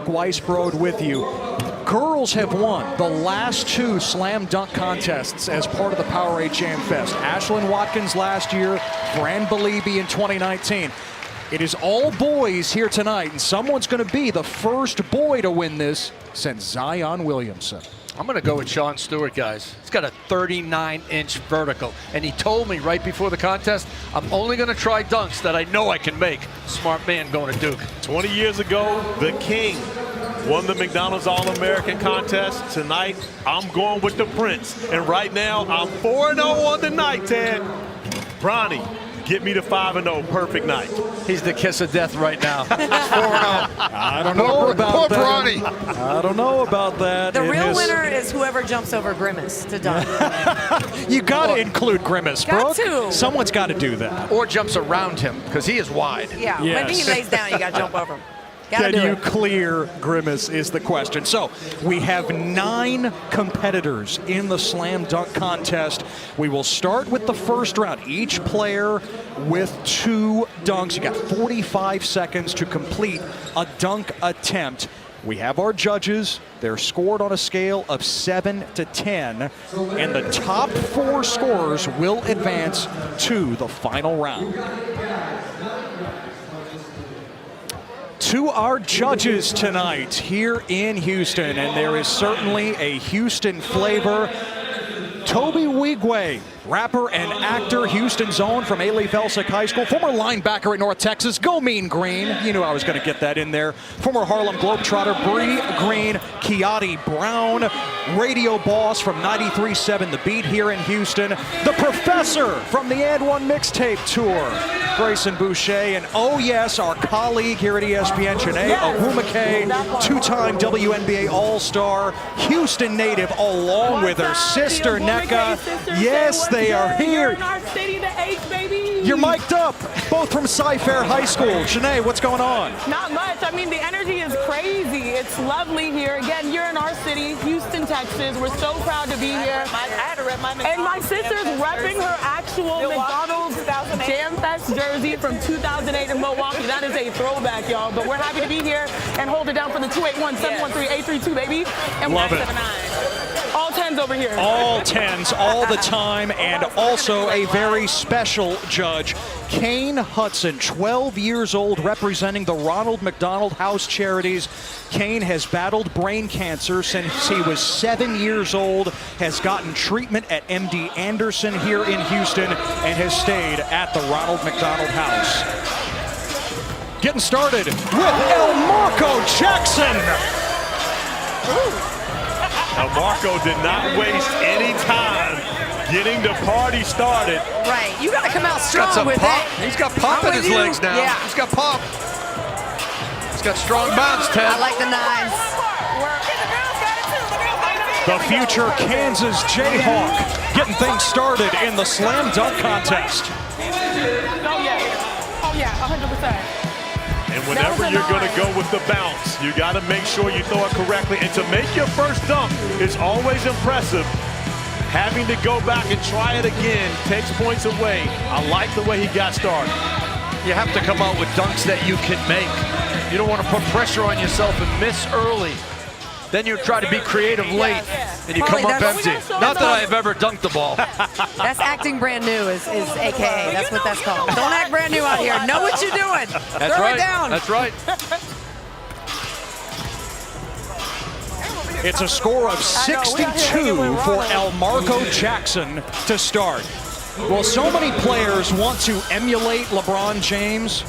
Weisbrod with you. Girls have won the last 2 slam dunk contests as part of the Powerade JamFest. Ashlyn Watkins last year, Fran Beliebe in 2019. It is all boys here tonight, and someone's going to be the first boy to win this since Zion Williamson. I'm going to go with Sean Stewart, guys. He's got a 39-inch vertical, and he told me right before the contest, I'm only going to try dunks that I know I can make. Smart man going to Duke. 20 years ago, the King won the McDonald's All-American contest. Tonight, I'm going with the Prince. And right now, I'm 4-0 on the night, Ted. Bronny, get me to 5-0, perfect night. He's the kiss of death right now. 4-0. I don't know about that. Bronny. I don't know about that. The real winner is whoever jumps over Grimace to dunk. You got to include Grimace, Brooke. to. Someone's got to do that. Or jumps around him, because he is wide. Yeah, Yes. maybe he lays down, you got to jump over him. Gotta Can do you it. clear Grimace is the question. So we have 9 competitors in the slam dunk contest. We will start with the first round. Each player with 2 dunks. You got 45 seconds to complete a dunk attempt. We have our judges. They're scored on a scale of 7 to 10. And the top 4 scorers will advance to the final round. To our judges tonight here in Houston, and there is certainly a Houston flavor. Toby Wigwe, rapper and actor, Houston's own from A-Leaf Elsick High School, former linebacker at North Texas. Go Mean Green. You knew I was going to get that in there. Former Harlem Globetrotter, Bree Green, Kiati Brown, radio boss from 93.7 The Beat here in Houston. The Professor from the And One Mixtape Tour, Grayson Boucher. And oh yes, our colleague here at ESPN, Janae Ogwumike, 2-time WNBA All-Star, Houston native, along with her sister, NECA. Yes, they are here. In our city, the H, baby. You're mic'd up, both from Cy-Fair High School. Janae, what's going on? Not much. I mean, the energy is crazy. It's lovely here. Again, you're in our city, Houston, Texas. We're so proud to be here. And my sister's repping her actual McDonald's JamFest jersey from 2008 in Milwaukee. That is a throwback, y'all. But we're happy to be here and hold it down for the 281-713-832, baby. And Love it. 179. All 10s over here. All 10s all the time, and also a very special judge, Kane Hudson, 12 years old, representing the Ronald McDonald House Charities. Kane has battled brain cancer since he was 7 years old, has gotten treatment at MD Anderson here in Houston, and has stayed at the Ronald McDonald House. Getting started with Elmarco Jackson. Marco did not waste any time getting the party started. Right, you got to come out strong with it. He's got pump in his legs now. Yeah. He's got pump. He's got strong bounce, Ted. I like the 9s. The future Kansas Jayhawk getting things started in the slam dunk contest. Oh, yeah, 100%. And whenever you're going to go with the bounce, you got to make sure you throw it correctly. And to make your first dunk is always impressive. Having to go back and try it again takes points away. I like the way he got started. You have to come out with dunks that you can make. You don't want to put pressure on yourself and miss early. Then you try to be creative late, and you come up empty. Not that I've ever dunked the ball. That's acting brand new, is AKA. That's what that's called. Don't act brand new out here. Know what you're doing. That's Throw right. it down. That's right. It's a score of 62 for Elmarco Jackson to start. Well, so many players want to emulate LeBron James.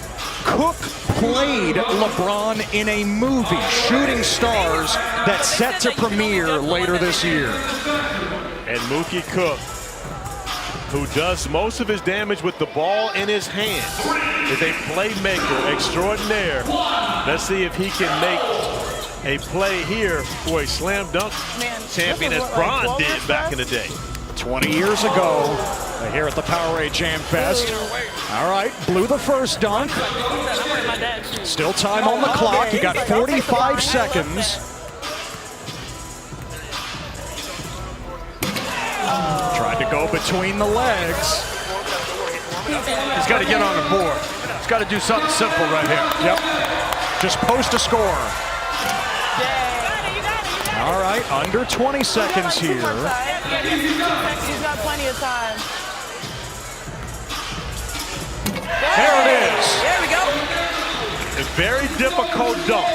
Cook played LeBron in a movie, Shooting Stars, that's set to premiere later this year. And Mookie Cook, who does most of his damage with the ball in his hand, is a playmaker extraordinaire. Let's see if he can make a play here for a slam dunk champion as Bron did back in the day. 20 years ago, here at the Powerade JamFest. All right, blew the first dunk. Still time on the clock. You got 45 seconds. Tried to go between the legs. He's got to get on the board. He's got to do something simple right here. Yep. Just post a score. All right, under 20 seconds here. He's got plenty of time. There it is. There we go. A very difficult dunk.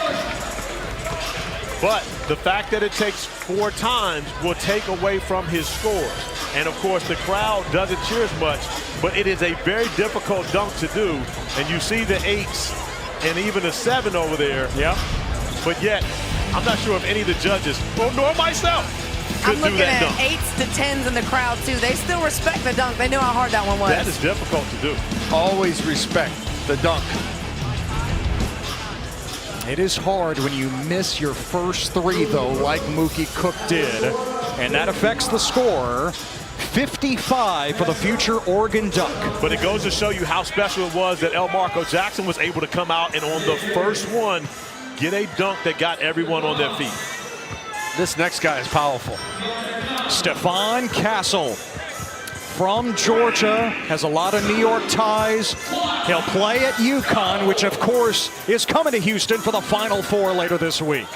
But the fact that it takes 4 times will take away from his scores. And of course, the crowd doesn't cheer as much, but it is a very difficult dunk to do. And you see the 8s and even a 7 over there. Yep. But yet, I'm not sure if any of the judges, well, nor myself, could I'm do looking that at dunk. 8s to 10s in the crowd, too. They still respect the dunk. They knew how hard that one was. That is difficult to do. Always respect the dunk. It is hard when you miss your first 3, though, like Mookie Cook did. And that affects the score. 55 for the future Oregon Duck. But it goes to show you how special it was that Marco Jackson was able to come out and on the first one, get a dunk that got everyone on their feet. This next guy is powerful. Stephon Castle from Georgia, has a lot of New York ties. He'll play at UConn, which of course is coming to Houston for the Final Four later this week.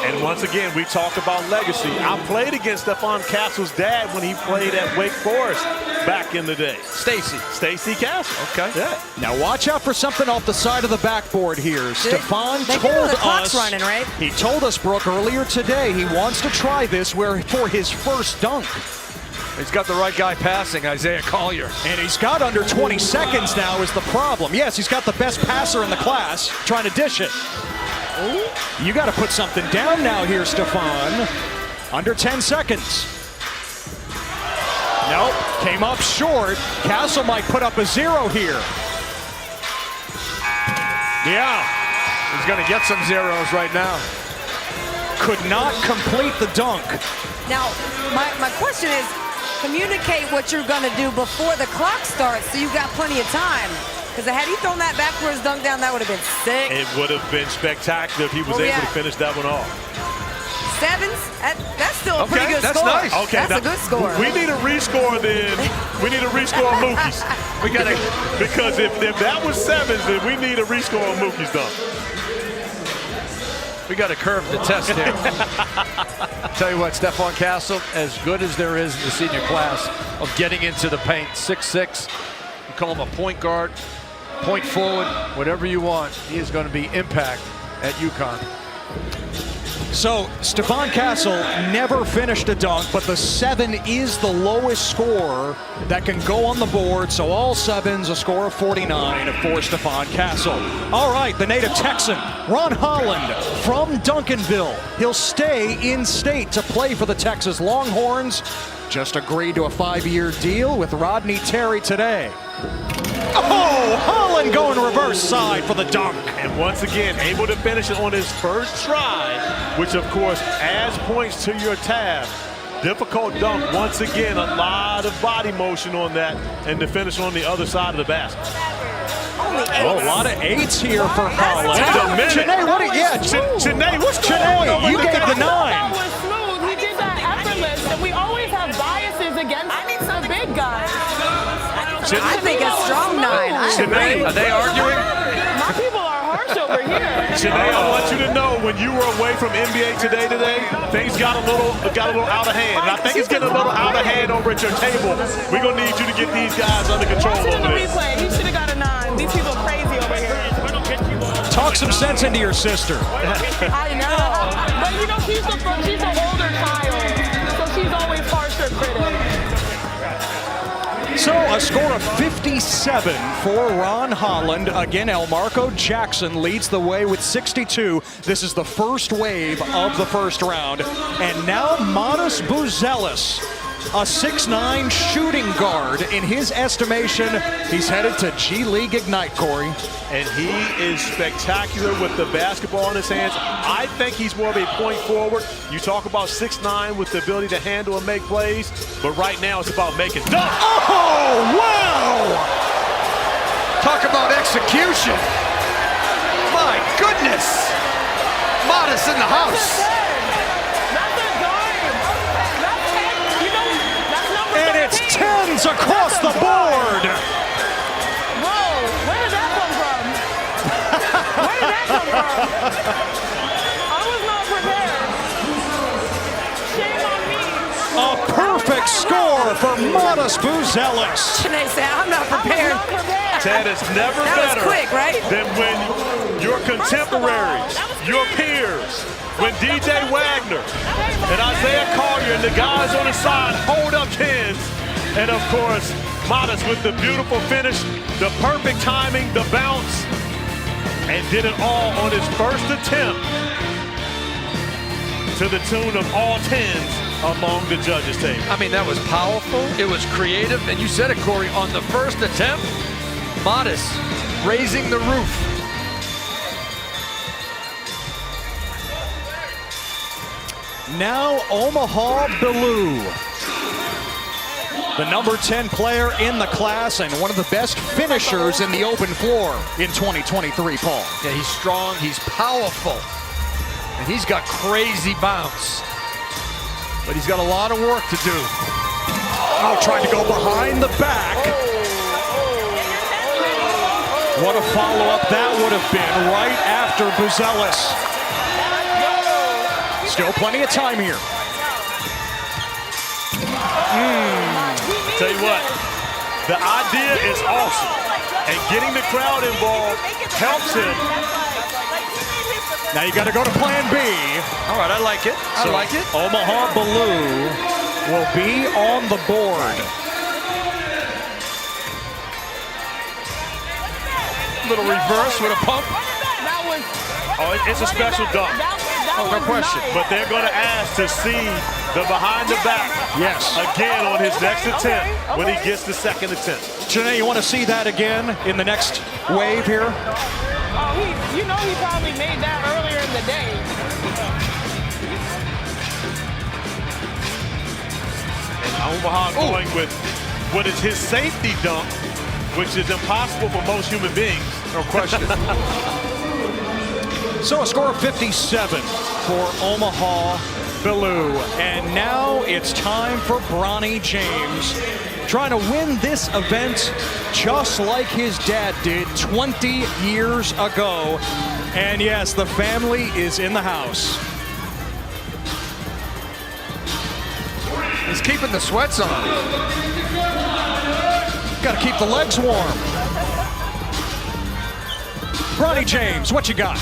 And once again, we talk about legacy. I played against Stephon Castle's dad when he played at Wake Forest back in the day. Stacy Castle. Okay. Yeah. Now watch out for something off the side of the backboard here. Stephon They know told the clock's us, running, right? he told us, Brooke, earlier today he wants to try this for his first dunk. He's got the right guy passing, Isaiah Collier. And he's got under 20 seconds now is the problem. Yes, he's got the best passer in the class trying to dish it. You got to put something down now here, Stephon. Under 10 seconds. Nope, came up short. Castle might put up a 0 here. Yeah. He's going to get some zeros right now. Could not complete the dunk. Now, my question is, communicate what you're going to do before the clock starts so you got plenty of time. Because had he thrown that backwards dunk down, that would have been sick. It would have been spectacular if he was able to finish that one off. 7s? That's still a pretty good that's score. nice. Okay, That's a good score. We need a rescore then. We need a rescore on Mookie's. We got to. Because if that was 7s, then we need a rescore on Mookie's dunk. We got to curve the test here. Tell you what, Stephon Castle, as good as there is in the senior class of getting into the paint, 6'6", you call him a point guard, point forward, whatever you want. He is going to be impact at UConn. So Stephon Castle never finished a dunk, but the 7 is the lowest score that can go on the board. So all 7s, a score of 49 for Stephon Castle. All right, the native Texan, Ron Holland from Duncanville. He'll stay in state to play for the Texas Longhorns. Just agreed to a 5-year deal with Rodney Terry today. Oh, Holland going reverse side for the dunk. And once again, able to finish it on his first try, which of course adds points to your tab. Difficult dunk. Once again, a lot of body motion on that, and to finish on the other side of the basket. Only 8s. Oh, a lot of 8s here for Holland. Just a minute. Janae, what? Janae, what's going on Janae, over you there? gave the 9. That was smooth. He did that effortless, and we always have biases against the big guys. I think a strong 9. I agree. Are they arguing? My people are harsh over here. Janae, I want you to know when you were away from NBA today, things got a little out of hand. And I think it's getting a little out of hand over at your table. We're going to need you to get these guys under control Watch it in over the this. replay. He should have got a 9. These people are crazy over here. Talk some sense into your sister. I know. But you know, she's the older child, so she's always harsher critic. So a score of 57 for Ron Holland. Again, Marco Jackson leads the way with 62. This is the first wave of the first round. And now Modest Buzelis, a 6'9" shooting guard. In his estimation, he's headed to G League Ignite, Corey. And he is spectacular with the basketball in his hands. I think he's more of a point forward. You talk about 6'9" with the ability to handle and make plays, but right now it's about making dunks. Oh, wow! Talk about execution. My goodness. Modest in the house. That's a dime. That's 10. You know, that's number And it's 13. 10s across the board. Whoa, where did that come from? Where did that come from? I was not prepared. score for Modest Buzelis. They say, I'm not prepared. Ted, is never That was better quick, right? than when your contemporaries, your peers, when DJ Wagner and Isaiah Collier and the guys on the side hold up hands. And of course, Modest with the beautiful finish, the perfect timing, the bounce, and did it all on his first attempt to the tune of all 10s among the judges' table. I mean, that was powerful. It was creative. And you said it, Corey, on the first attempt, Modest raising the roof. Now Omaha Bilou, the number 10 player in the class and one of the best finishers in the open floor in 2023, Paul. Yeah, he's strong, he's powerful, and he's got crazy bounce. But he's got a lot of work to do. Oh, trying to go behind the back. What a follow-up that would have been right after Buzelis. Still plenty of time here. Tell you what, the idea is awesome. And getting the crowd involved helps him. Now you got to go to plan B. All right, I like it. I like it. Omaha Bilou will be on the board. Little reverse with a pump. That was. Oh, it's a special dunk. Oh, no question. Nice. But they're going to ask to see the behind the back Yes. again on his next attempt when he gets the second attempt. Janae, you want to see that again in the next wave here? Oh, he probably made that earlier in the day. Omaha going with what is his safety dunk, which is impossible for most human beings. No question. So a score of 57 for Omaha Bilou. And now it's time for Bronny James, trying to win this event just like his dad did 20 years ago. And yes, the family is in the house. He's keeping the sweats on. Got to keep the legs warm. Bronny James, what you got?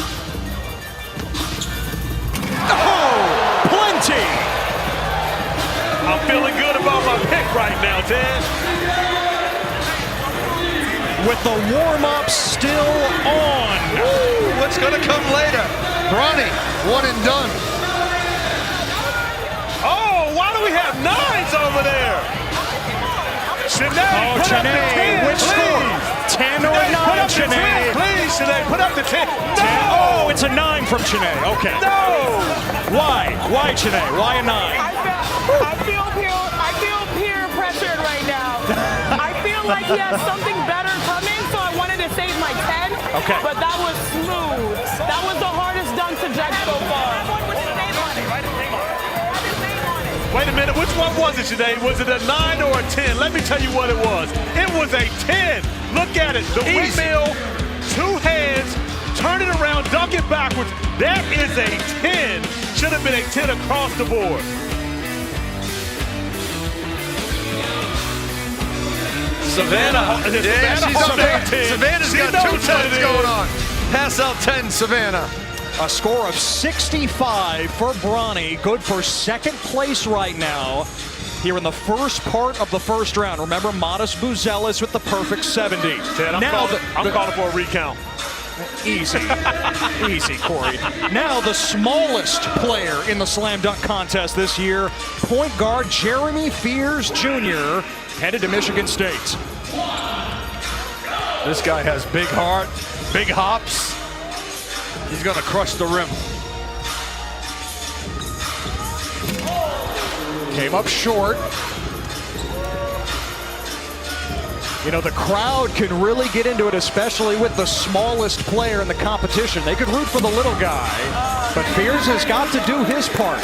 Oh, plenty! I'm feeling good about my pick right now, Ted. With the warm-up still on. Ooh, what's going to come later? Bronny, one and done. Oh, why do we have 9s over there? Shanae, put up the 10, which please. score? 10 or a 9, Put up the 10, Shanae? please, Shanae, put up the 10. No! Oh, it's a 9 from Shanae. Okay. No! Why? Why, Shanae? Why a 9? I feel peer pressured right now. I feel like he has something better coming, so I wanted to save my 10. Okay. But that was smooth. That was the hardest dunk to judge so far. Wait a minute, which one was it today? Was it a 9 or a 10? Let me tell you what it was. It was a 10. Look at it. The windmill, 2 hands, turn it around, dunk it backwards. That is a 10. Should have been a 10 across the board. Savannah. Yeah, she's up there. Savannah's got 2 10s going on. Pass out 10, Savannah. A score of 65 for Bronny. Good for second place right now here in the first part of the first round. Remember, Modest Buzelis with the perfect 70. Ted, I'm calling for a recount. Easy. Easy, Corey. Now the smallest player in the slam dunk contest this year, point guard Jeremy Fears Jr., headed to Michigan State. This guy has big heart, big hops. He's going to crush the rim. Came up short. You know, the crowd can really get into it, especially with the smallest player in the competition. They could root for the little guy, but Fears has got to do his part.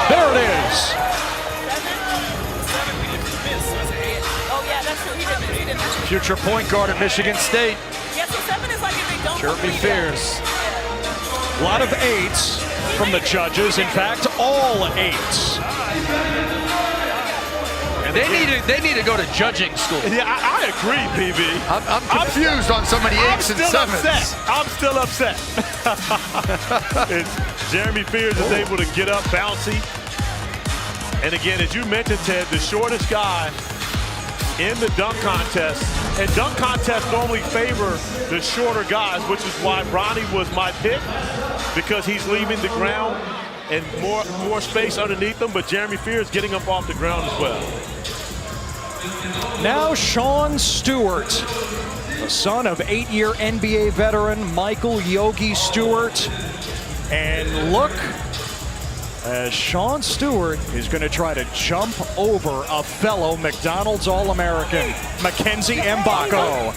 There it is. Future point guard at Michigan State. Yeah, so 7 is like if they don't Jeremy complete Fears. A lot of 8s from the judges. In fact, all 8s. And they need to go to judging school. Yeah, I agree, PB. I'm confused on so many 8s and 7s. I'm still upset. Jeremy Fears is able to get up bouncy. And again, as you mentioned, Ted, the shortest guy in the dunk contest. And dunk contests normally favor the shorter guys, which is why Bronny was my pick, because he's leaving the ground and more space underneath him, but Jeremy Fears getting up off the ground as well. Now Sean Stewart, the son of 8-year NBA veteran Michael Yogi Stewart. And look, as Sean Stewart is going to try to jump over a fellow McDonald's All-American, Mackenzie Mbako,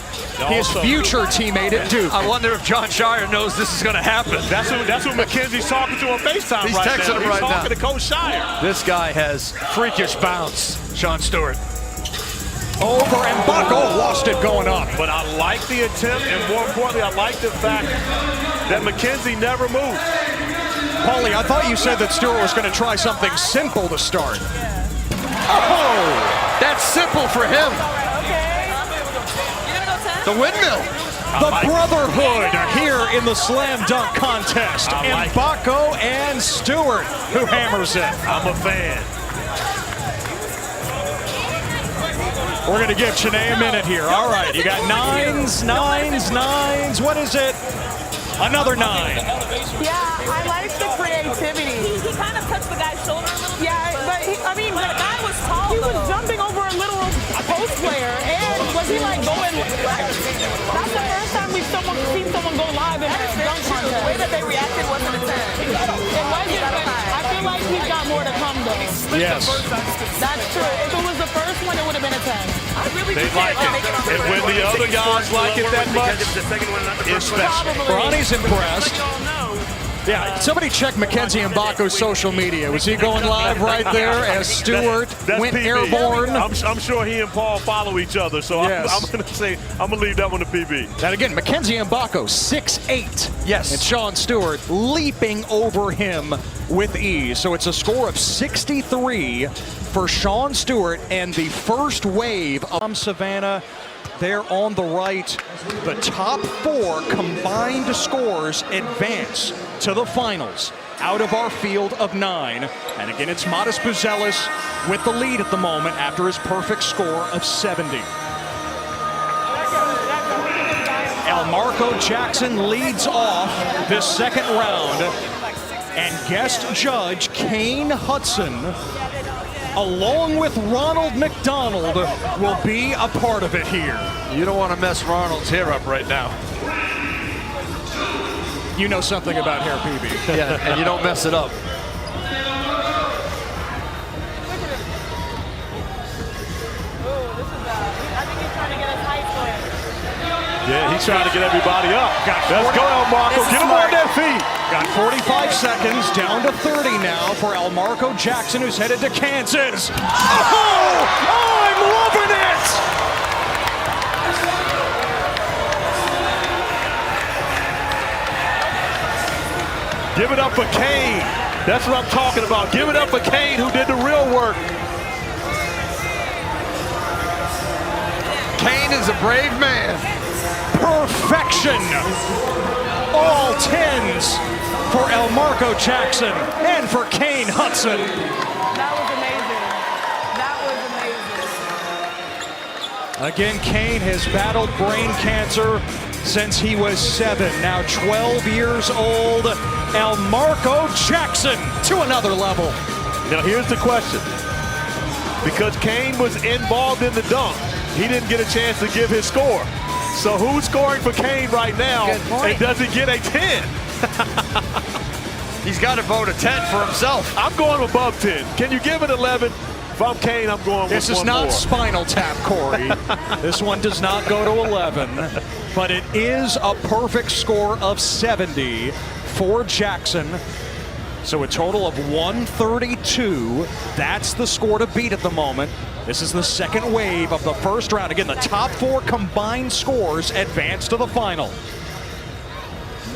his future teammate at Duke. I wonder if John Shire knows this is going to happen. That's what Mackenzie's talking to on FaceTime He's right now. texting him right He's now. talking to Coach Shire. This guy has freakish bounce, Sean Stewart. Over Mbako, lost it going up. But I like the attempt, and more importantly, I like the fact that Mackenzie never moved. Paulie, I thought you said that Stewart was going to try something simple to start. Oh! That's simple for him. The windmill. The brotherhood here in the slam dunk contest. I like Mbako and Stewart, who hammers it. I'm a fan. We're going to give Chanae a minute here. All right, you got 9s, 9s, 9s. What is it? Another 9. Yeah, I like the creativity. He kind of touched the guy's shoulder a little bit. Yeah, but the guy was tall. He was jumping over a little post player, and was he like going? That's the first time we've seen someone go live in a dunk contest. The way that they reacted wasn't a 10. It wasn't. I feel like he's got more to come though. Yes. That's true. If it was the first one, it would have been a 10. I really They like it. And when the other guys like it that much, it's special. Bronny's impressed. Yeah, somebody check Mackenzie Mbako's social media. Was he going live right there as Stewart went PB. airborne? I'm sure he and Paul follow each other, so Yes. I'm going to leave that one to PB. And again, Mackenzie Mbako, 6'8". Yes. And Sean Stewart leaping over him with ease. So it's a score of 63 for Sean Stewart and the first wave of Savannah. There on the right, the top 4 combined scores advance to the finals out of our field of 9. And again, it's Modest Buzelis with the lead at the moment after his perfect score of 70. Elmarco Jackson leads off this second round, and guest judge Kane Hudson, along with Ronald McDonald, will be a part of it here. You don't want to mess Ronald's hair up right now. You know something about hair, PB. Yeah, and you don't mess it up. Yeah, he's trying to get everybody up. Let's go, Elmarco. Get him on their feet. Got 45 seconds, down to 30 now for Elmarco Jackson, who's headed to Kansas. Oh, I'm loving it! Give it up for Kane. That's what I'm talking about. Give it up for Kane, who did the real work. Kane is a brave man. Perfection. All 10s for Elmarco Jackson and for Kane Hudson. That was amazing. That was amazing. Again, Kane has battled brain cancer since he was 7. Now 12 years old. Elmarco Jackson to another level. Now here's the question. Because Kane was involved in the dunk, he didn't get a chance to give his score. So who's scoring for Kane right now, and does he get a 10? He's got to vote a 10 for himself. I'm going above 10. Can you give it 11? If I'm Kane, I'm going with This is one not more. Spinal Tap, Corey. This one does not go to 11, but it is a perfect score of 70 for Jackson. So a total of 132. That's the score to beat at the moment. This is the second wave of the first round. Again, the top 4 combined scores advance to the final.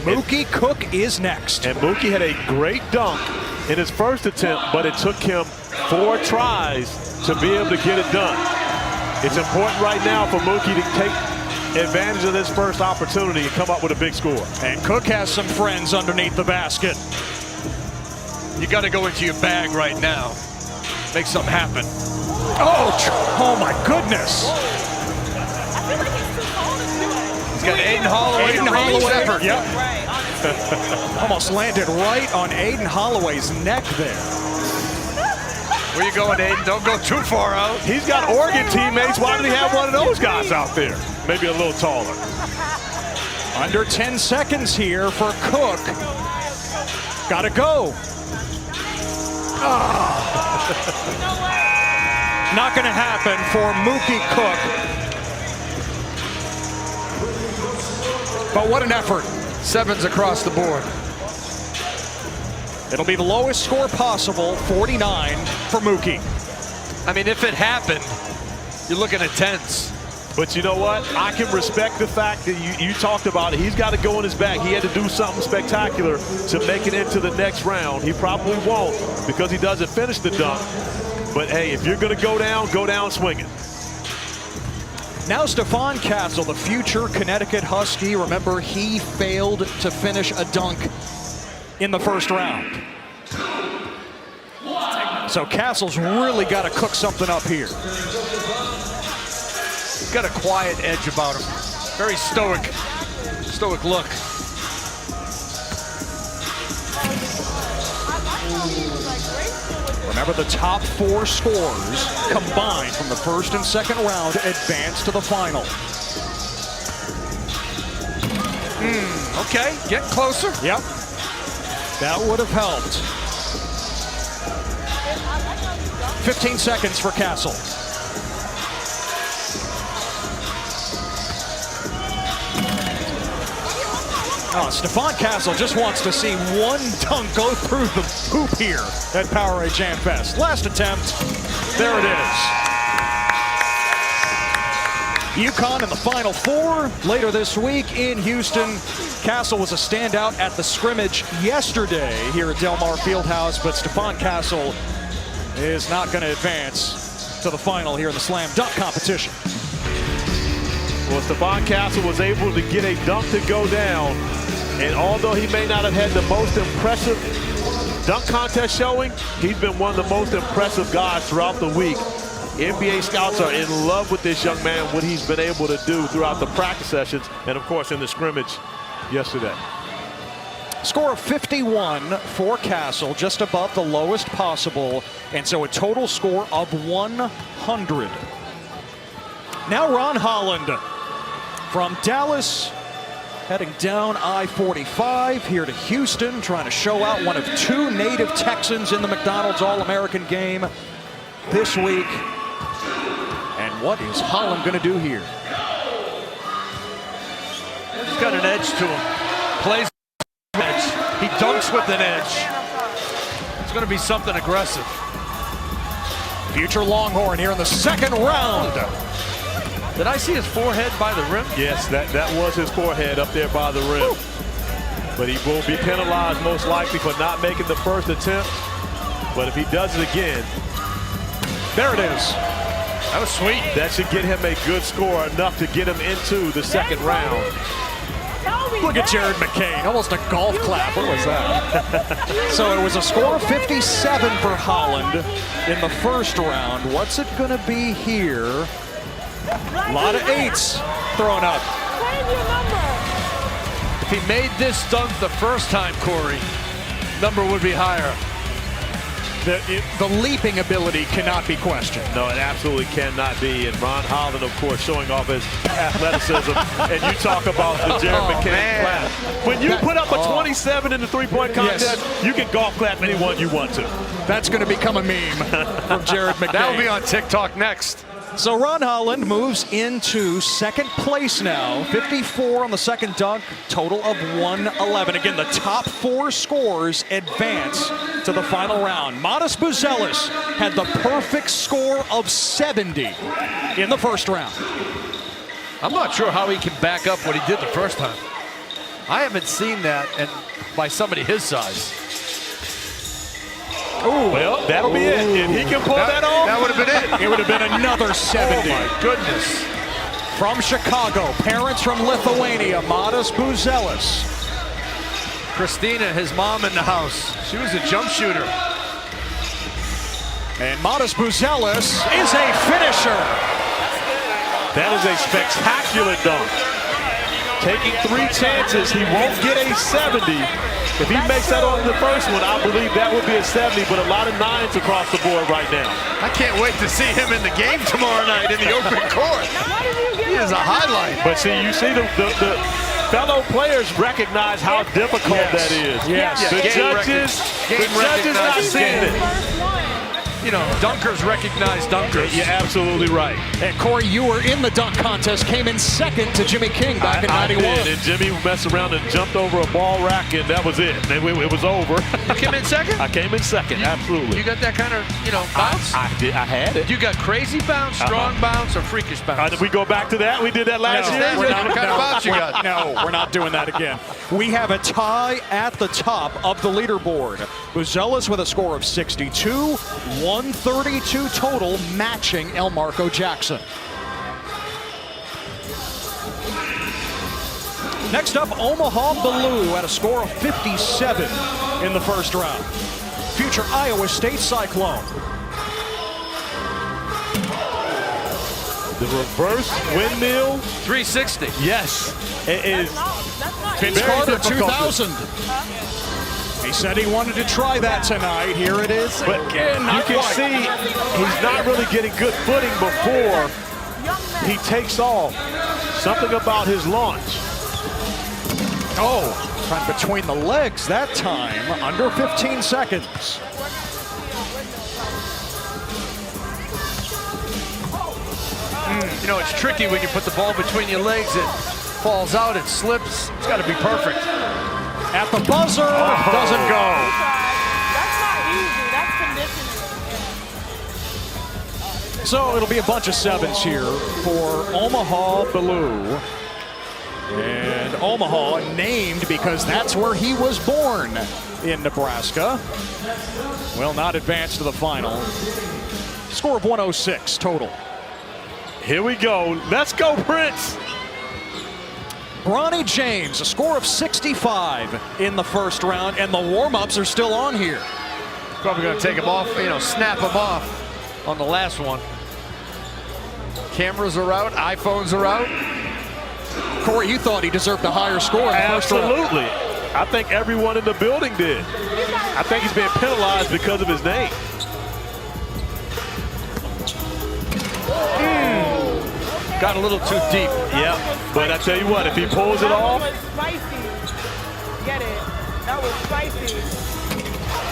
Mookie Cook is next. And Mookie had a great dunk in his first attempt, but it took him 4 tries to be able to get it done. It's important right now for Mookie to take advantage of this first opportunity and come up with a big score. And Cook has some friends underneath the basket. You got to go into your bag right now. Make something happen. Oh my goodness. I feel like he's too tall to do it. He's got Aiden Holloway. Effort. Yep. Right. Almost landed right on Aiden Holloway's neck there. Where you going, Aiden? Don't go too far out. He's got Oregon teammates. Why did he have one of those guys out there? Maybe a little taller. Under 10 seconds here for Cook. Gotta go. Not gonna happen for Mookie Cook. But what an effort. 7s across the board. It'll be the lowest score possible, 49 for Mookie. I mean, if it happened, you're looking at 10s. But you know what? I can respect the fact that you talked about it. He's got to go in his bag. He had to do something spectacular to make it into the next round. He probably won't because he doesn't finish the dunk. But hey, if you're going to go down swinging. Now Stephon Castle, the future Connecticut Husky. Remember, he failed to finish a dunk in the first round. So Castle's really got to cook something up here. He's got a quiet edge about him. Very stoic look. Remember, the top 4 scores combined from the first and second round advance to the final. Okay, getting closer. Yep. That would have helped. 15 seconds for Castle. Oh, Stephon Castle just wants to see one dunk go through the hoop here at Powerade JamFest. Last attempt. There it is. UConn in the Final Four later this week in Houston. Castle was a standout at the scrimmage yesterday here at Del Mar Fieldhouse, but Stephon Castle is not going to advance to the final here in the slam dunk competition. Well, Stephon Castle was able to get a dunk to go down, and although he may not have had the most impressive dunk contest showing, he's been one of the most impressive guys throughout the week. NBA scouts are in love with this young man, what he's been able to do throughout the practice sessions, and of course in the scrimmage yesterday. Score of 51 for Castle, just above the lowest possible, and so a total score of 100. Now Ron Holland from Dallas, heading down I-45 here to Houston, trying to show out one of 2 native Texans in the McDonald's All-American game this week. And what is Holland going to do here? He's got an edge to him. Plays with an edge. He dunks with an edge. It's going to be something aggressive. Future Longhorn here in the second round. Did I see his forehead by the rim? Yes, that was his forehead up there by the rim. But he will be penalized most likely for not making the first attempt. But if he does it again, there it is. That was sweet. That should get him a good score, enough to get him into the second round. Look at Jared McCain, almost a golf clap. What was that? So it was a score of 57 for Holland in the first round. What's it going to be here? A lot of 8s thrown up. If he made this dunk the first time, Corey, number would be higher. The leaping ability cannot be questioned. No, it absolutely cannot be. And Ron Holland, of course, showing off his athleticism. And you talk about the Jared McCain clap. When you put up a 27 in the three-point contest, you can golf clap anyone you want to. That's going to become a meme from Jared McCain. That'll be on TikTok next. So Ron Holland moves into second place now. 54 on the second dunk, total of 111. Again, the top 4 scores advance to the final round. Modest Buzelis had the perfect score of 70 in the first round. I'm not sure how he can back up what he did the first time. I haven't seen that, and by somebody his size. Ooh. Well, that'll be it. If he can pull that off, that would have been it. It would have been another 70. Oh, my goodness. From Chicago, parents from Lithuania, Modest Buzelis. Christina, his mom in the house. She was a jump shooter. And Modest Buzelis is a finisher. that is a spectacular dunk. Taking 3 chances, he won't get a 70. If he makes that on the first one, I believe that would be a 70, but a lot of 9s across the board right now. I can't wait to see him in the game tomorrow night in the open court. He is a highlight. But see, you see the fellow players recognize how difficult that is. Yes. The judges not seeing it. You know, dunkers recognize dunkers. You're absolutely right. And Corey, you were in the dunk contest, came in second to Jimmy King back in 91. I did, and Jimmy messed around and jumped over a ball rack, and that was it. It was over. You came in second? I came in second, absolutely. You got that kind of, bounce? I had it. You got crazy bounce, strong bounce, or freakish bounce? Did we go back to that? We did that last year? What kind of bounce you got? No, we're not doing that again. We have a tie at the top of the leaderboard. Buzelis with a score of 62, 132 total, matching Elmarco Jackson. Next up, Omaha Ballou at a score of 57 in the first round. Future Iowa State Cyclone. The reverse windmill. 360. Yes. It is. Vince very Carter, difficult. 2000. He said he wanted to try that tonight. Here it is. But again, you can see he's not really getting good footing before he takes off. Something about his launch. Oh, right between the legs that time, under 15 seconds. You know, it's tricky when you put the ball between your legs. It falls out, it slips. It's got to be perfect. At the buzzer, doesn't go. That's not easy. That's conditioning. So it'll be a bunch of 7s here for Omaha Ballou. And Omaha named because that's where he was born in Nebraska. Will not advance to the final. Score of 106 total. Here we go. Let's go, Prince. Bronny James, a score of 65 in the first round, and the warm-ups are still on here. Probably going to take him off, snap him off on the last one. Cameras are out, iPhones are out. Corey, you thought he deserved a higher score in the first round. Absolutely. I think everyone in the building did. I think he's being penalized because of his name. Got a little too deep. Yeah, but I tell you what, if he pulls it off. That was spicy. Get it. That was spicy.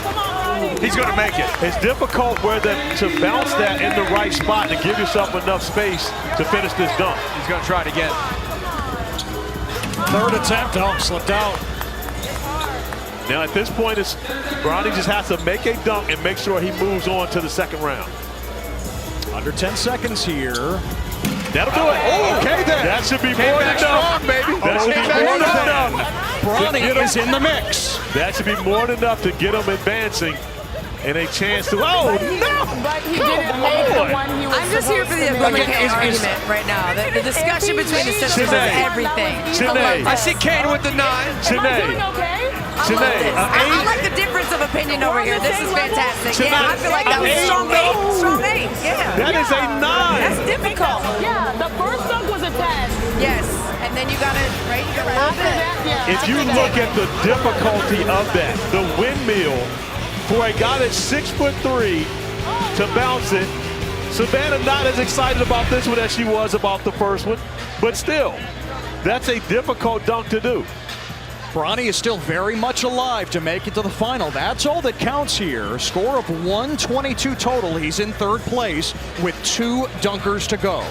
Come on, Ronnie. He's going to make it. It's difficult to bounce that in the right spot and give yourself enough space to finish this dunk. He's going to try it again. Third attempt, slipped out. Now at this point, Bronny just has to make a dunk and make sure he moves on to the second round. Under 10 seconds here. That'll do it. Oh, okay then. That should be more than enough. Strong, baby. That should be more than enough. Bronny is in the mix. That should be more than enough to get him advancing and a chance to. Oh, no! But he didn't make the one he was I'm just here for the supposed to make. Obama argument right now. The discussion between the sisters is Sinead. everything. Sinead. I see Kane with the 9. Am I doing Sinead. okay? I love this. I like the difference of opinion over here. This is fantastic. Yeah, I feel like that was strong 8. Strong 8. Yeah. That is a 9. That's difficult. Yeah, the first dunk was a 10. Yes. And then you got to, right? You got to After that, yeah. If you look at the difficulty of that, the windmill, for a guy that's 6'3" to bounce it, Savannah not as excited about this one as she was about the first one, but still, that's a difficult dunk to do. Bronny is still very much alive to make it to the final. That's all that counts here. Score of 122 total. He's in third place with 2 dunkers to go.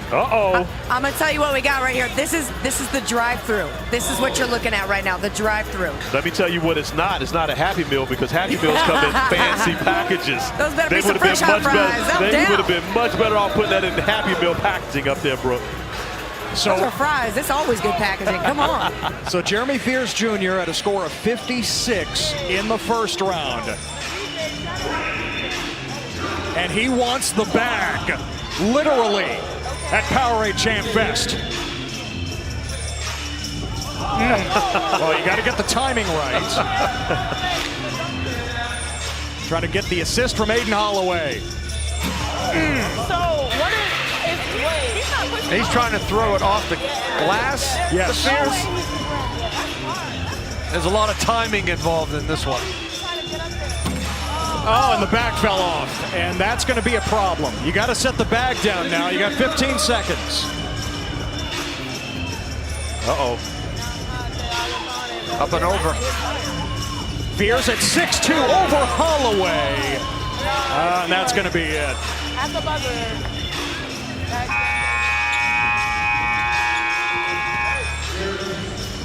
Uh-oh. I'm gonna tell you what we got right here. This is the drive-through. This is what you're looking at right now, the drive-through. Let me tell you what it's not. It's not a Happy Meal because Happy Meals come in fancy packages. Those better be some would've been fresh hot much better. fries. I'm They down. would have been much better off putting that in Happy Meal packaging up there, Brooke. Those are fries. It's always good packaging. Come on. So Jeremy Fears Jr. had a score of 56 in the first round. And he wants the bag, literally, at Powerade JamFest. Well, you got to get the timing right. Trying to get the assist from Aiden Holloway. So what is he's not pushing. He's trying to throw it off the glass. Yes. The Fears. There's a lot of timing involved in this one. Oh, and the bag fell off, and that's going to be a problem. You got to set the bag down now. You got 15 seconds. Uh-oh. Up and over. Fears at 6-2 over Holloway. And that's going to be it. At the buzzer.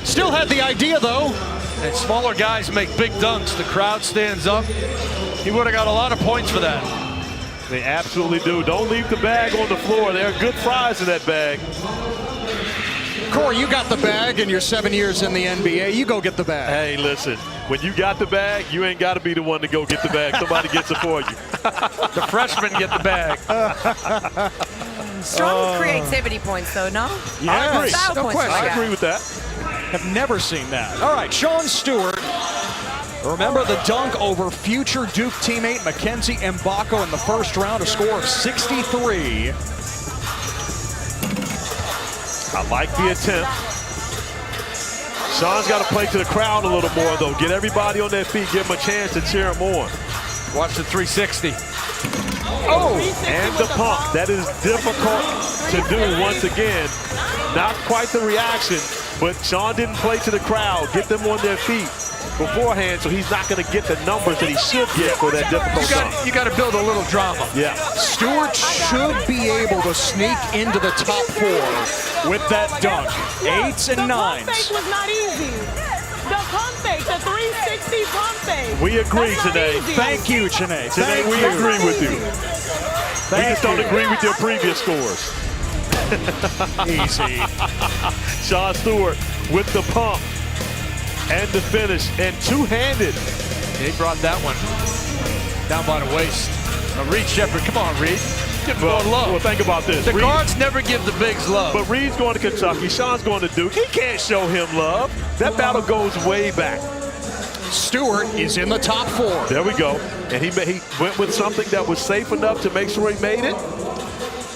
Still had the idea, though. And smaller guys make big dunks. The crowd stands up. He would have got a lot of points for that. They absolutely do. Don't leave the bag on the floor. There are good fries in that bag. Corey, you got the bag in your 7 years in the NBA. You go get the bag. Hey, listen. When you got the bag, you ain't got to be the one to go get the bag. Somebody gets it for you. The freshmen get the bag. Strong creativity points, though, no? Yes, I agree. Style no points question. like I that. agree with that. Have never seen that. All right, Sean Stewart. Remember the dunk over future Duke teammate Mackenzie Mbako in the first round, a score of 63. I like the attempt. Sean's got to play to the crowd a little more, though. Get everybody on their feet, give them a chance to cheer him on. Watch the 360. Oh, and the pump. That is difficult to do once again. Not quite the reaction, but Sean didn't play to the crowd. Get them on their feet beforehand, so he's not going to get the numbers that he should get for that difficult dunk. You got to build a little drama. Yeah. Stewart should be able to sneak into the top 4 with that dunk. 8s and The pump 9s. fake was not easy. The pump fake, the 360 pump fake. We agree That's not today. easy. Thank you, Janae. Today Thank we you. agree with you. We Thank just don't you. agree with your previous scores. Easy. Sean Stewart with the pump and the finish and two-handed. He brought that one down by the waist. Reed Shepherd, come on, Reed. Give him more love. Well, think about this. The Reed- guards never give the bigs love. But Reed's going to Kentucky. Sean's going to Duke. He can't show him love. That battle goes way back. Stewart is in the top 4. There we go. And he went with something that was safe enough to make sure he made it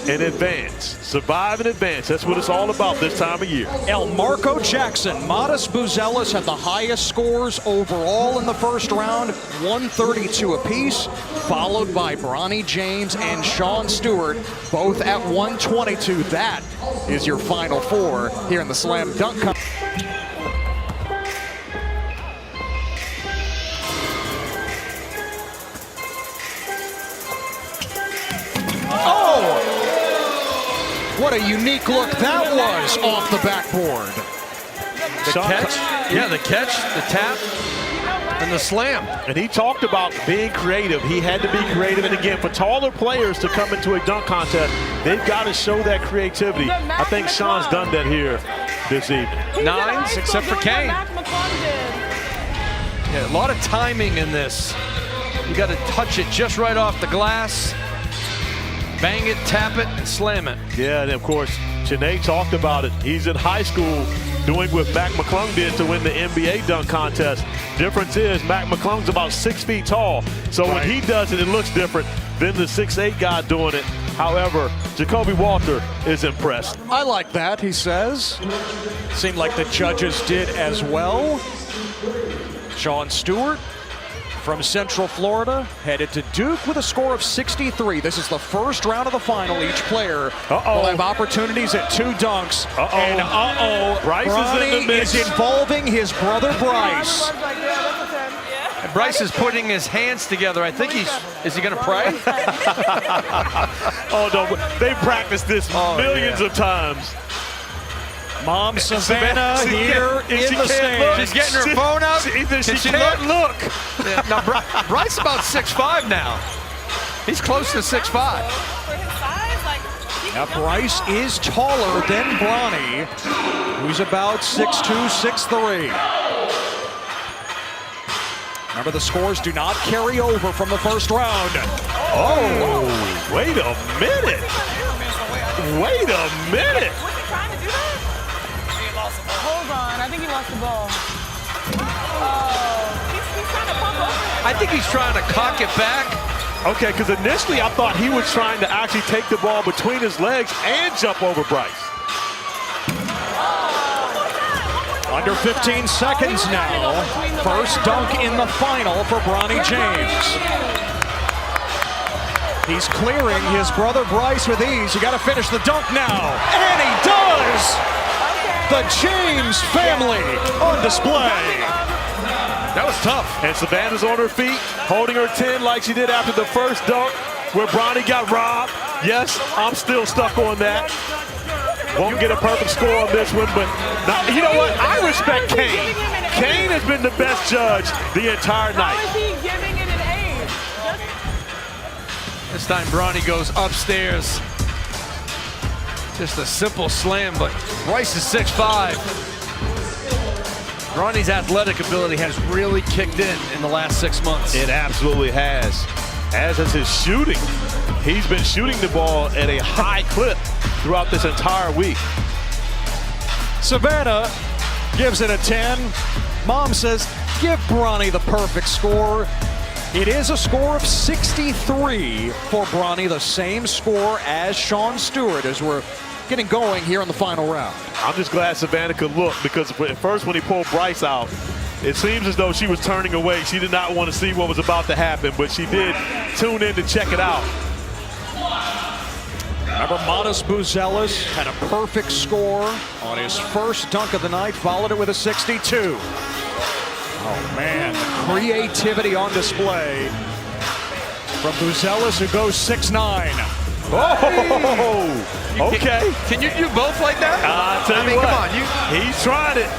and advance. Survive and advance. That's what it's all about this time of year. El Marco Jackson, Modest Buzelis had the highest scores overall in the first round, 132 apiece, followed by Bronny James and Sean Stewart, both at 122. That is your final 4 here in the Slam Dunk Competition. What a unique look that was off the backboard. The catch, yeah, the catch, the tap, and the slam. And he talked about being creative. He had to be creative. And again, for taller players to come into a dunk contest, they've got to show that creativity. I think Sean's done that here this evening. He's 9s, in except for high school doing Kane. what Mac McClung did. Yeah, a lot of timing in this. You got to touch it just right off the glass, bang it, tap it, and slam it. Yeah, and of course, Janae talked about it. He's in high school doing what Mac McClung did to win the NBA dunk contest. Difference is Mac McClung's about 6 feet tall. So when he does it, it looks different than the 6'8" guy doing it. However, Jacoby Walter is impressed. I like that, he says. Seemed like the judges did as well. Sean Stewart from Central Florida, headed to Duke with a score of 63. This is the first round of the final. Each player will have opportunities at 2 dunks. And Bryce is in the mix. is involving his brother Bryce. And Bryce is putting his hands together. I think is he going to pray? Oh, no, they practiced this millions of times. Mom Savannah here in the stands. She's getting her phone out. She can't look. Yeah, now, Bryce about 6'5" now. He's close to 6'5". Now Bryce is taller than Bronny, who's about 6'2", 6'3". Remember, the scores do not carry over from the first round. Oh, wait a minute. Wait a minute. Hold on, I think he lost the ball. Oh, he's trying to pump over. I think he's trying to cock it back. Okay, because initially I thought he was trying to actually take the ball between his legs and jump over Bryce. Under 15 seconds now. First dunk in the final for Bronny James. He's clearing his brother Bryce with ease. You got to finish the dunk now. And he does! The James family on display. That was tough. And Savannah's on her feet, holding her 10 like she did after the first dunk, where Bronny got robbed. Yes, I'm still stuck on that. Won't get a perfect score on this one, but you know what? I respect Kane. Kane has been the best judge the entire night. How is he giving it an A? This time Bronny goes upstairs. Just a simple slam, but Bryce is 6'5". Bronny's athletic ability has really kicked in the last 6 months. It absolutely has. As is his shooting. He's been shooting the ball at a high clip throughout this entire week. Savannah gives it a 10. Mom says, give Bronny the perfect score. It is a score of 63 for Bronny, the same score as Sean Stewart as we're getting going here in the final round. I'm just glad Savannah could look, because at first when he pulled Bryce out, it seems as though she was turning away. She did not want to see what was about to happen, but she did tune in to check it out. Remember, Modest Buzelis had a perfect score on his first dunk of the night, followed it with a 62. Oh man, the creativity on display from Buzelis, who goes 6'9". Oh, okay. Can you do both like that? I tell you what, come on, he's trying it.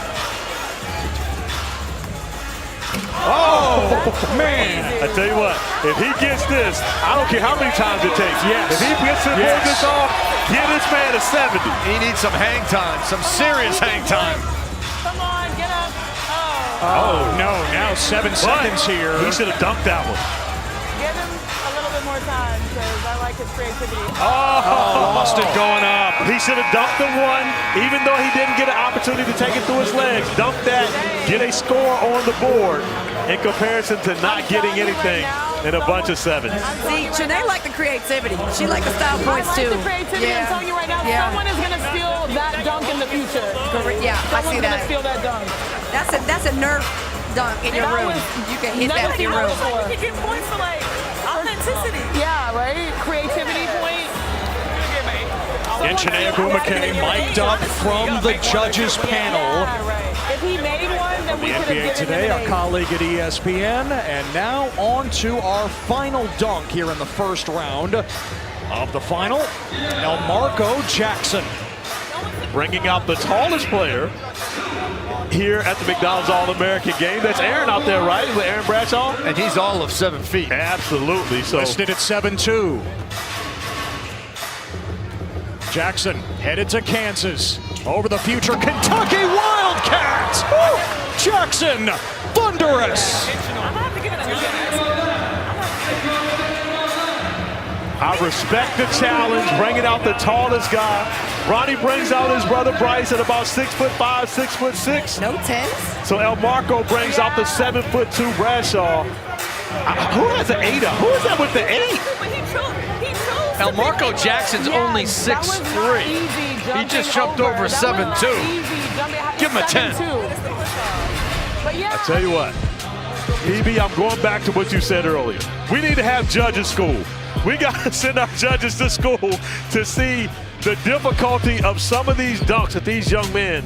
Oh, man. I tell you what, if he gets this, I don't care how many times it takes. Yes. If he gets to pull this off, give this man a 70. He needs some hang time, some serious hang time. Come on, get up. Oh, no, now 7 seconds here. He should have dunked that one. Give him a little bit more time, because I like his creativity. Lost it going up. He should have dunked the one, even though he didn't get an opportunity to take it through his legs. Dunk that, get a score on the board in comparison to not getting anything in a bunch of sevens. See, Janae liked the creativity. She liked the style points too. I like the creativity. I'm telling you right now, someone is going to steal that dunk in the future. Yeah, I see Someone's going that. to steal that dunk. That's a Nerf dunk in your room. You can hit that in your room. You get points for like authenticity. Yeah, right? Creativity point. And Janae Agumake mic'd up from the judges panel. Yeah, right. If he made one, then we The could have NBA Today, our colleague at ESPN. And now on to our final dunk here in the first round of the final. Elmarko Jackson. Bringing out the tallest player here at the McDonald's All-American game. That's Aaron out there, right? With Aaron Bradshaw? And he's all of 7 feet. Absolutely. So Listed at 7'2". Jackson headed to Kansas. Over the future Kentucky Wildcats. Woo! Jackson, thunderous. I respect the challenge, bringing out the tallest guy. Bronny brings out his brother Bryce at about 6'5", 6'6". No 10s? So Elmarko brings out the 7'2" Bradshaw. Who has an 8? Who is that with the 8? Elmarko Jackson's only 6'3". He just jumped over 7'2". Give him a 10. But yeah, I tell you what, PB, I'm going back to what you said earlier. We need to have judges school. We got to send our judges to school to see the difficulty of some of these dunks that these young men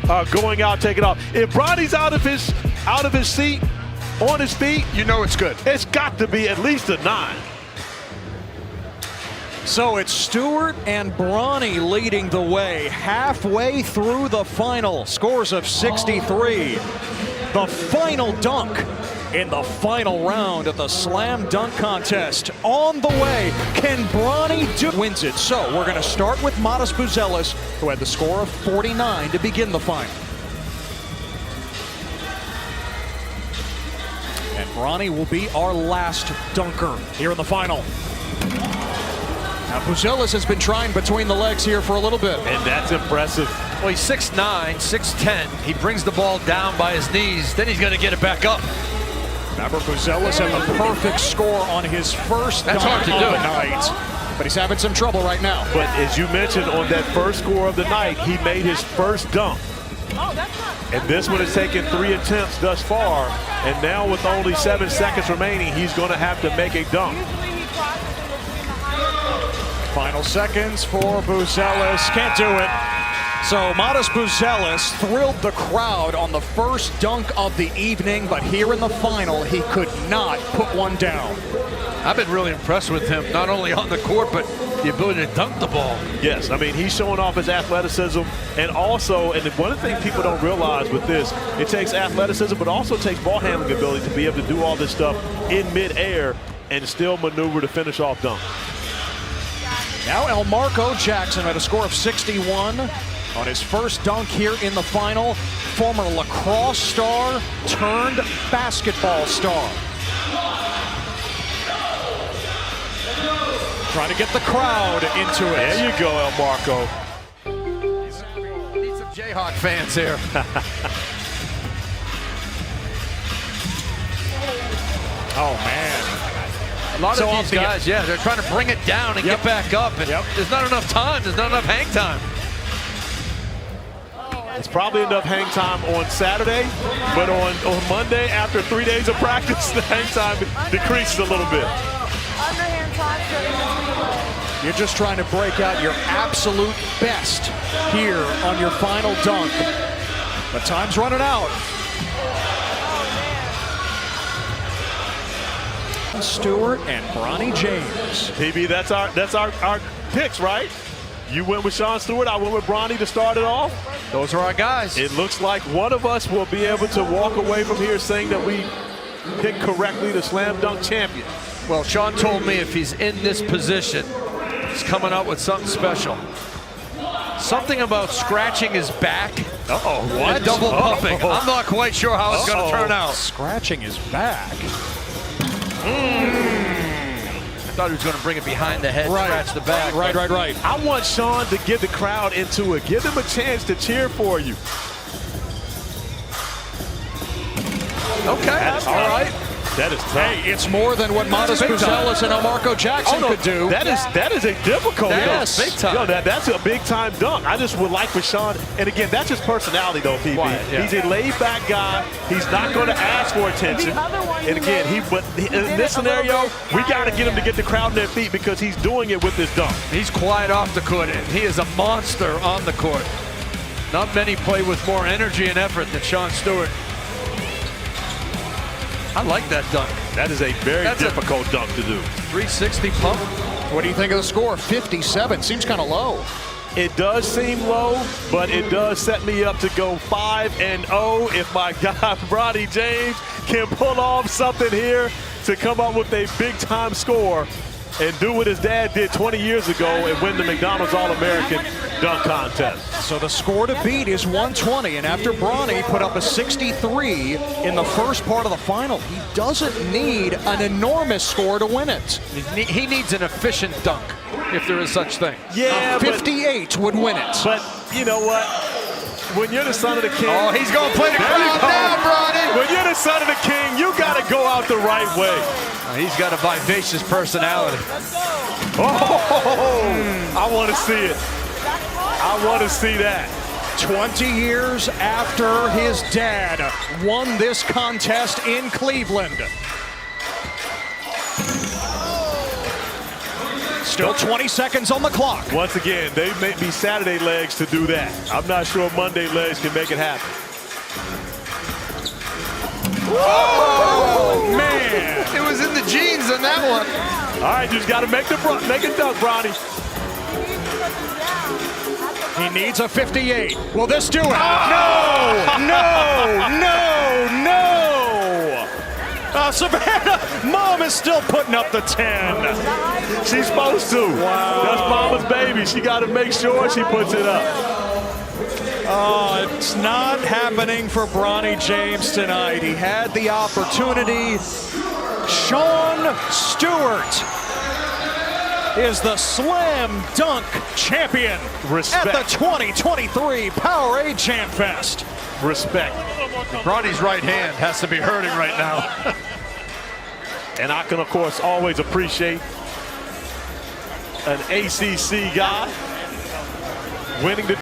are going out taking off. If Bronny's out of his seat, on his feet, you know it's good. It's got to be at least a 9. So it's Stewart and Bronny leading the way halfway through the final. Scores of 63. The final dunk in the final round of the slam dunk contest. On the way, can Bronny wins it? So we're going to start with Modest Buzelis, who had the score of 49 to begin the final. And Bronny will be our last dunker here in the final. Now Buzelis has been trying between the legs here for a little bit. And that's impressive. Well, he's 6'9", 6'10". He brings the ball down by his knees, then he's going to get it back up. Remember, Buzelis had the perfect score on his first That's dunk hard to of do. the night. But he's having some trouble right now. But as you mentioned, on that first score of the night, he made his first dunk. And this one has taken 3 attempts thus far. And now with only 7 seconds remaining, he's going to have to make a dunk. Final seconds for Buzelis. Can't do it. So Modest Buzelis thrilled the crowd on the first dunk of the evening, but here in the final, he could not put one down. I've been really impressed with him, not only on the court, but the ability to dunk the ball. Yes, I mean, he's showing off his athleticism, and also, and one of the things people don't realize with this, it takes athleticism, but also takes ball handling ability to be able to do all this stuff in midair and still maneuver to finish off dunk. Now Elmarko Jackson at a score of 61 on his first dunk here in the final. Former lacrosse star turned basketball star. Trying to get the crowd into it. There you go, Elmarko. Need some Jayhawk fans here. Oh, man. A lot of these guys, yeah, they're trying to bring it down and get back up. And there's not enough time. There's not enough hang time. It's probably enough hang time on Saturday, but on Monday, after 3 days of practice, the hang time decreases a little bit. You're just trying to break out your absolute best here on your final dunk. But time's running out. Stewart and Bronny James. PB, that's our picks, right? You went with Sean Stewart, I went with Bronny to start it off. Those are our guys. It looks like one of us will be able to walk away from here saying that we picked correctly the slam dunk champion. Well, Sean told me if he's in this position, he's coming out with something special. Something about scratching his back. Uh-oh, what? And double pumping. I'm not quite sure how it's going to turn out. Scratching his back. I thought he was going to bring it behind the head, scratch the back. Right. I want Sean to get the crowd into it. Give them a chance to cheer for you. Okay. All right. That is tough. Hey, it's more than what Modest Buzelis and Elmarko Jackson could do. That is a difficult dunk. Big time. Yo, that's a big time dunk. I just would like for Sean, and again, that's his personality though, PB. He's a laid back guy. He's not going to ask for attention. And again, in this scenario, we got to get him to get the crowd on their feet because he's doing it with this dunk. He's quiet off the court, and he is a monster on the court. Not many play with more energy and effort than Sean Stewart. I like that dunk. That is a very difficult dunk to do. 360 pump. What do you think of the score? 57. Seems kind of low. It does seem low, but it does set me up to go 5-0 if my guy Bronny James can pull off something here to come up with a big-time score and do what his dad did 20 years ago and win the McDonald's All-American dunk contest. So the score to beat is 120, and after Bronny put up a 63 in the first part of the final, he doesn't need an enormous score to win it. He needs an efficient dunk, if there is such thing. Yeah, 58 would win it. But you know what? When you're the son of the king. Oh, he's going to play the crowd down, Bronny. When you're the son of the king, you got to go out the right way. He's got a vivacious personality. Oh, I want to see it. I want to see that. 20 years after his dad won this contest in Cleveland. Still 20 seconds on the clock. Once again, they may be Saturday legs to do that. I'm not sure Monday legs can make it happen. Oh, man. It was in the jeans on that one. All right, you just got to make it dunk, Bronny. He needs a 58. Will this do it? No! No! No! No! Savannah, Mom is still putting up the 10. She's supposed to. Wow. That's Mama's baby. She got to make sure she puts it up. Oh, it's not happening for Bronny James tonight. He had the opportunity. Sean Stewart is the slam dunk champion Respect. at the 2023 Powerade JamFest. Respect. Bronny's right hand has to be hurting right now. And I can, of course, always appreciate an ACC guy winning the